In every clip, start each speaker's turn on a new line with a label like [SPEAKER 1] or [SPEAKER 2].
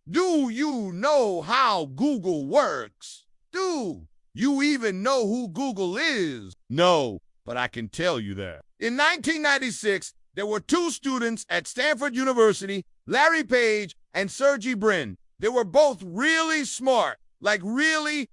[SPEAKER 1] Do you know how Google works? Do you even know who Google is? No, but I can tell you that. In 1996, there were two students at Stanford University, Larry Page and Sergey Brin. They were both really smart, like really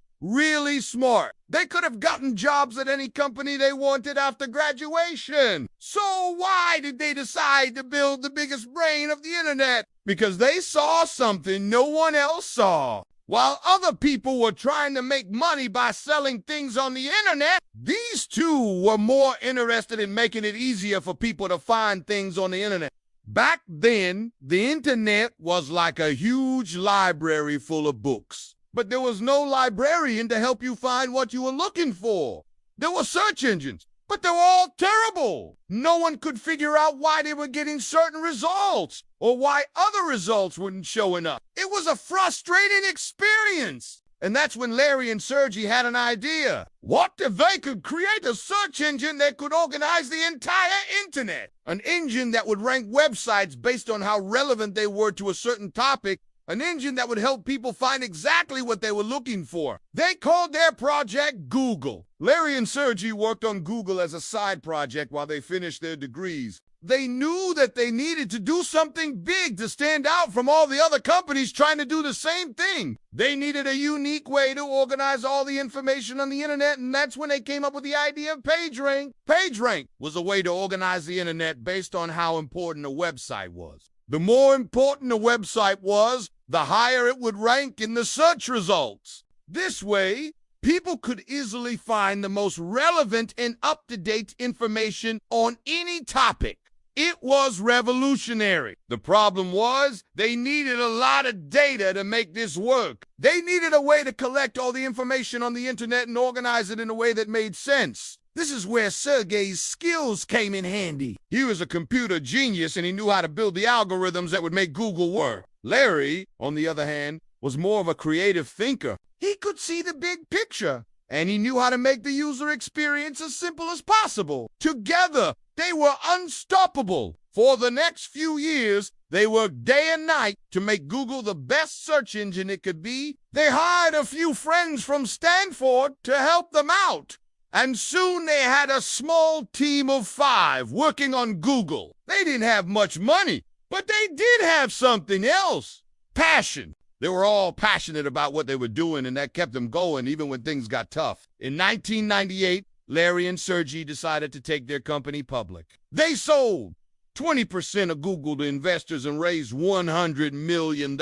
[SPEAKER 1] smart. They could have gotten jobs at any company they wanted after graduation. So why did they decide to build the biggest brain of the internet? Because they saw something no one else saw. While other people were trying to make money by selling things on the internet, these two were more interested in making it easier for people to find things on the internet. Back then, the internet was like a huge library full of books. But there was no librarian to help you find what you were looking for. There were search engines, but they were all terrible. No one could figure out why they were getting certain results or why other results weren't showing up. It was a frustrating experience. And that's when Larry and Sergey had an idea. What if they could create a search engine that could organize the entire internet? An engine that would rank websites based on how relevant they were to a certain topic. An engine that would help people find exactly what they were looking for. They called their project Google. Larry and Sergey worked on Google as a side project while they finished their degrees. They knew that they needed to do something big to stand out from all the other companies trying to do the same thing. They needed a unique way to organize all the information on the internet, and that's when they came up with the idea of PageRank. PageRank was a way to organize the internet based on how important a website was. The more important a website was, the higher it would rank in the search results. This way, people could easily find the most relevant and up-to-date information on any topic. It was revolutionary. The problem was, they needed a lot of data to make this work. They needed a way to collect all the information on the internet and organize it in a way that made sense. This is where Sergey's skills came in handy. He was a computer genius and he knew how to build the algorithms that would make Google work. Larry, on the other hand, was more of a creative thinker. He could see the big picture, and he knew how to make the user experience as simple as possible. Together, they were unstoppable. For the next few years, they worked day and night to make Google the best search engine it could be. They hired a few friends from Stanford to help them out. And soon they had a small team of 5 working on Google. They didn't have much money, but they did have something else. Passion. They were all passionate about what they were doing, and that kept them going even when things got tough. In 1998, Larry and Sergey decided to take their company public. They sold 20% of Google to investors and raised $100 million.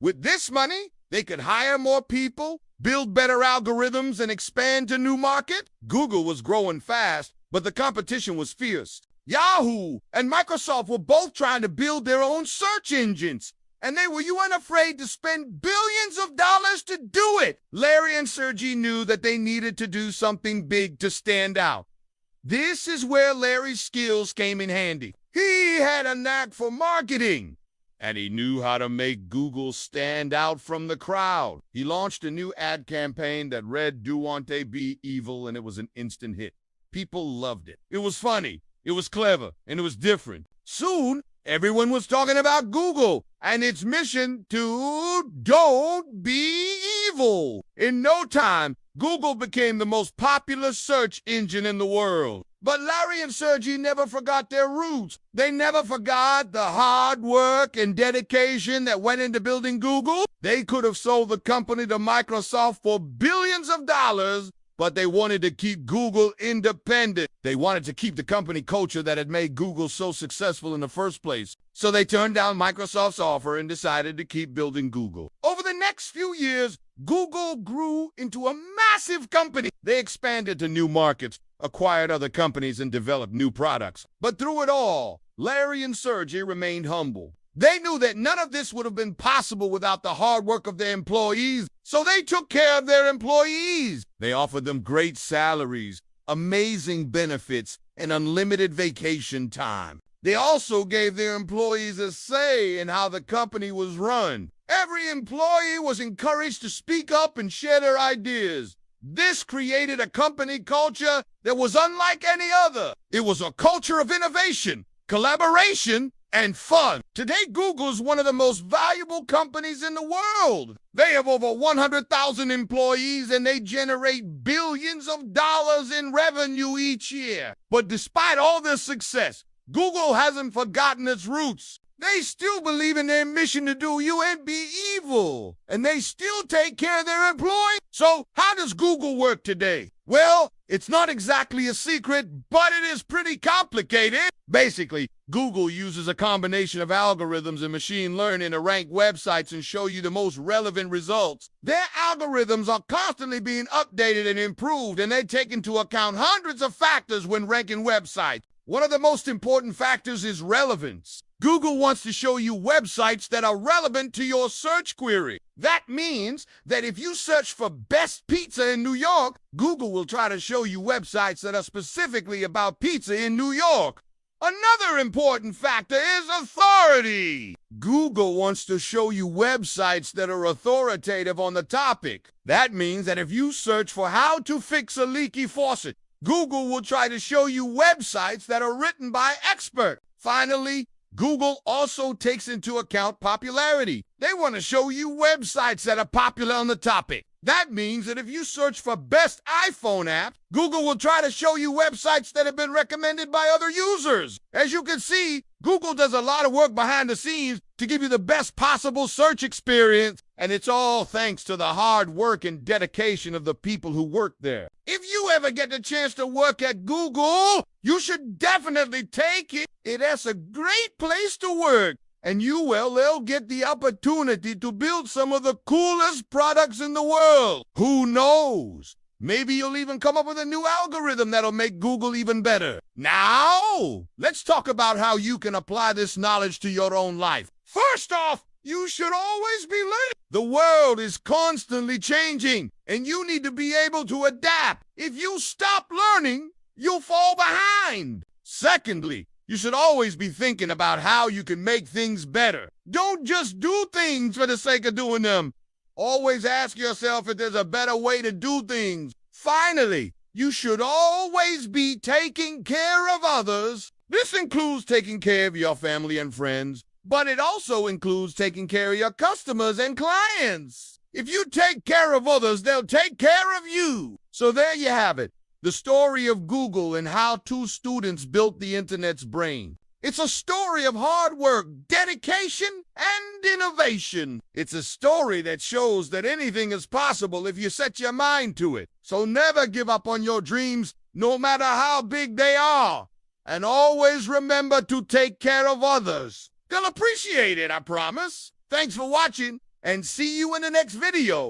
[SPEAKER 1] With this money, they could hire more people, build better algorithms, and expand to new markets. Google was growing fast, but the competition was fierce. Yahoo and Microsoft were both trying to build their own search engines, and they were unafraid to spend billions of dollars to do it. Larry and Sergey knew that they needed to do something big to stand out. This is where Larry's skills came in handy. He had a knack for marketing, and he knew how to make Google stand out from the crowd. He launched a new ad campaign that read, "Do want they be evil," and it was an instant hit. People loved it. It was funny, it was clever, and it was different. Soon, everyone was talking about Google and its mission to don't be evil. In no time, Google became the most popular search engine in the world. But Larry and Sergey never forgot their roots. They never forgot the hard work and dedication that went into building Google. They could have sold the company to Microsoft for billions of dollars, but they wanted to keep Google independent. They wanted to keep the company culture that had made Google so successful in the first place. So they turned down Microsoft's offer and decided to keep building Google. Over the next few years, Google grew into a massive company. They expanded to new markets, acquired other companies, and developed new products. But through it all, Larry and Sergey remained humble. They knew that none of this would have been possible without the hard work of their employees, so they took care of their employees. They offered them great salaries, amazing benefits, and unlimited vacation time. They also gave their employees a say in how the company was run. Every employee was encouraged to speak up and share their ideas. This created a company culture that was unlike any other. It was a culture of innovation, collaboration, and fun. Today, Google is one of the most valuable companies in the world. They have over 100,000 employees and they generate billions of dollars in revenue each year. But despite all this success, Google hasn't forgotten its roots. They still believe in their mission to do you and be evil, and they still take care of their employees. So how does Google work today? Well, it's not exactly a secret, but it is pretty complicated. Basically, Google uses a combination of algorithms and machine learning to rank websites and show you the most relevant results. Their algorithms are constantly being updated and improved, and they take into account hundreds of factors when ranking websites. One of the most important factors is relevance. Google wants to show you websites that are relevant to your search query. That means that if you search for best pizza in New York, Google will try to show you websites that are specifically about pizza in New York. Another important factor is authority. Google wants to show you websites that are authoritative on the topic. That means that if you search for how to fix a leaky faucet, Google will try to show you websites that are written by experts. Finally, Google also takes into account popularity. They want to show you websites that are popular on the topic. That means that if you search for best iPhone app, Google will try to show you websites that have been recommended by other users. As you can see, Google does a lot of work behind the scenes to give you the best possible search experience, and it's all thanks to the hard work and dedication of the people who work there. If you ever get the chance to work at Google, you should definitely take it. It's a great place to work, and they'll get the opportunity to build some of the coolest products in the world. Who knows? Maybe you'll even come up with a new algorithm that'll make Google even better. Now, let's talk about how you can apply this knowledge to your own life. First off, you should always be learning. The world is constantly changing, and you need to be able to adapt. If you stop learning, you'll fall behind. Secondly, you should always be thinking about how you can make things better. Don't just do things for the sake of doing them. Always ask yourself if there's a better way to do things. Finally, you should always be taking care of others. This includes taking care of your family and friends, but it also includes taking care of your customers and clients. If you take care of others, they'll take care of you. So there you have it. The story of Google and how two students built the internet's brain. It's a story of hard work, dedication, and innovation. It's a story that shows that anything is possible if you set your mind to it. So never give up on your dreams, no matter how big they are. And always remember to take care of others. They'll appreciate it, I promise. Thanks for watching, and see you in the next video.